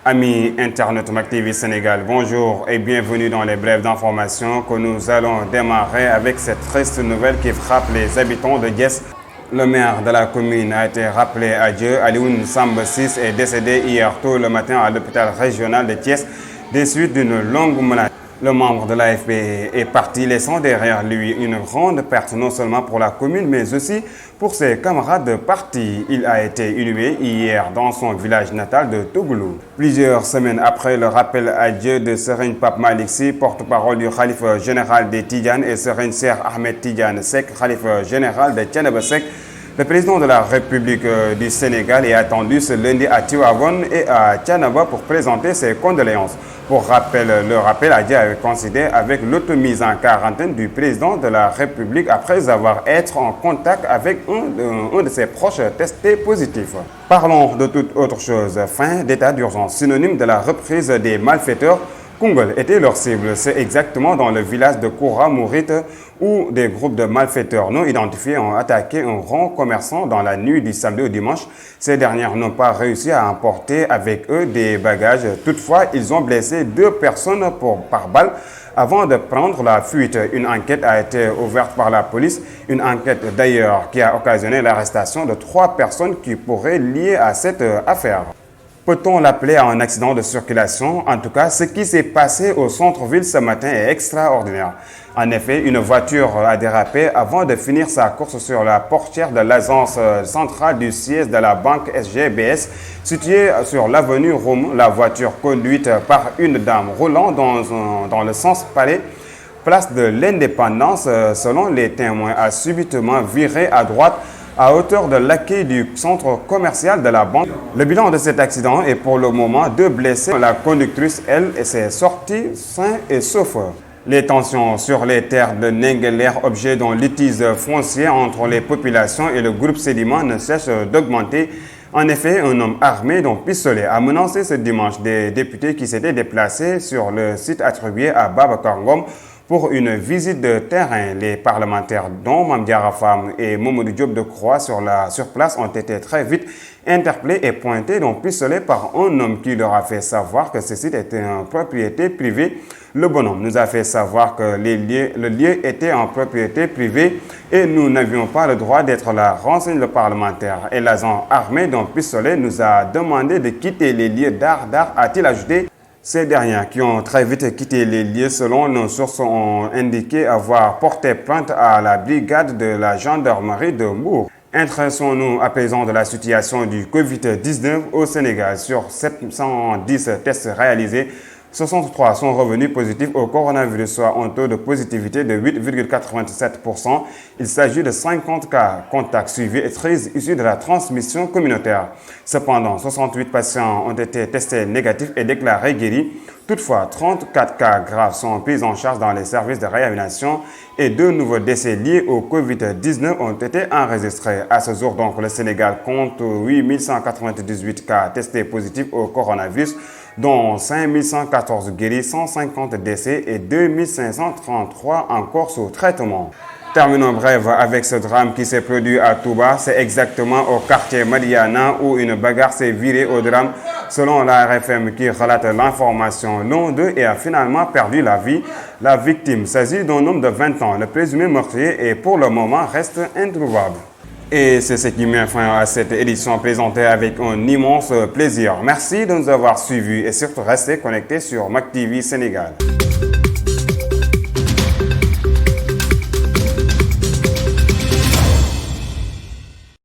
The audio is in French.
Amis internautes MacTV Sénégal, bonjour et bienvenue dans les brèves d'information que nous allons démarrer avec cette triste nouvelle qui frappe les habitants de Thiès. Le maire de la commune a été rappelé à Dieu. Alioune Samba Ciss est décédé hier tôt le matin à l'hôpital régional de Thiès des suites d'une longue maladie. Le membre de l'AFP est parti, laissant derrière lui une grande perte non seulement pour la commune, mais aussi pour ses camarades de parti. Il a été inhumé hier dans son village natal de Tougoulou. Plusieurs semaines après le rappel à Dieu de Serigne Pape Malick Sy, porte-parole du khalife général des Tidjanes, et Serigne Cheikh Ahmed Tidiane Seck, khalife général de Thiénaba Seck, le président de la République du Sénégal est attendu ce lundi à Tivaouane et à Thiénaba pour présenter ses condoléances. Pour rappel, le rappel a déjà coïncidé avec l'automise en quarantaine du président de la République après avoir été en contact avec un de ses proches testé positif. Parlons de toute autre chose. Fin d'état d'urgence, synonyme de la reprise des malfaiteurs. Koungheul était leur cible. C'est exactement dans le village de Koura Mourite où des groupes de malfaiteurs non identifiés ont attaqué un rond commerçant dans la nuit du samedi au dimanche. Ces dernières n'ont pas réussi à emporter avec eux des bagages. Toutefois, ils ont blessé 2 personnes par balle avant de prendre la fuite. Une enquête a été ouverte par la police. Une enquête d'ailleurs qui a occasionné l'arrestation de 3 personnes qui pourraient lier à cette affaire. Peut-on l'appeler un accident de circulation? En tout cas, ce qui s'est passé au centre-ville ce matin est extraordinaire. En effet, une voiture a dérapé avant de finir sa course sur la portière de l'agence centrale du siège de la banque SGBS, située sur l'avenue Roume. La voiture conduite par une dame roulant dans le sens palais, place de l'Indépendance, selon les témoins, a subitement viré à droite à hauteur de l'accueil du centre commercial de la banque. Le bilan de cet accident est pour le moment 2 blessés. La conductrice, elle, s'est sortie sain et sauf. Les tensions sur les terres de Nengueler, objet d'un litige foncier entre les populations et le groupe Sédiment, ne cessent d'augmenter. En effet, un homme armé d'un pistolet a menacé ce dimanche des députés qui s'étaient déplacés sur le site attribué à Babacar Ngom pour une visite de terrain. Les parlementaires, dont Mame Diarra Fam et Mamadou Diop Decroix sur place, ont été très vite interpellés et pointés d'un pistolet par un homme qui leur a fait savoir que ce site était en propriété privée. Le bonhomme nous a fait savoir que le lieu était en propriété privée et nous n'avions pas le droit d'être là, renseigne le parlementaire. Et l'agent armé d'un pistolet nous a demandé de quitter les lieux d'art, a-t-il ajouté. Ces derniers qui ont très vite quitté les lieux, selon nos sources, ont indiqué avoir porté plainte à la brigade de la gendarmerie de Mbour. Intéressons-nous à présent de la situation du Covid-19 au Sénégal. Sur 710 tests réalisés, 63 sont revenus positifs au coronavirus, soit un taux de positivité de 8,87%. Il s'agit de 50 cas contacts suivis et 13 issus de la transmission communautaire. Cependant, 68 patients ont été testés négatifs et déclarés guéris. Toutefois, 34 cas graves sont pris en charge dans les services de réanimation et 2 nouveaux décès liés au Covid-19 ont été enregistrés. À ce jour, donc, le Sénégal compte 8198 cas testés positifs au coronavirus, dont 5114 guéris, 150 décès et 2533 encore sous traitement. Terminons bref avec ce drame qui s'est produit à Touba. C'est exactement au quartier Madiana où une bagarre s'est virée au drame. Selon la RFM qui relate l'information, l'un d'eux a finalement perdu la vie. La victime s'agit d'un homme de 20 ans. Le présumé meurtrier et pour le moment reste introuvable. Et c'est ce qui met fin à cette édition présentée avec un immense plaisir. Merci de nous avoir suivis et surtout restez connectés sur MacTV Sénégal.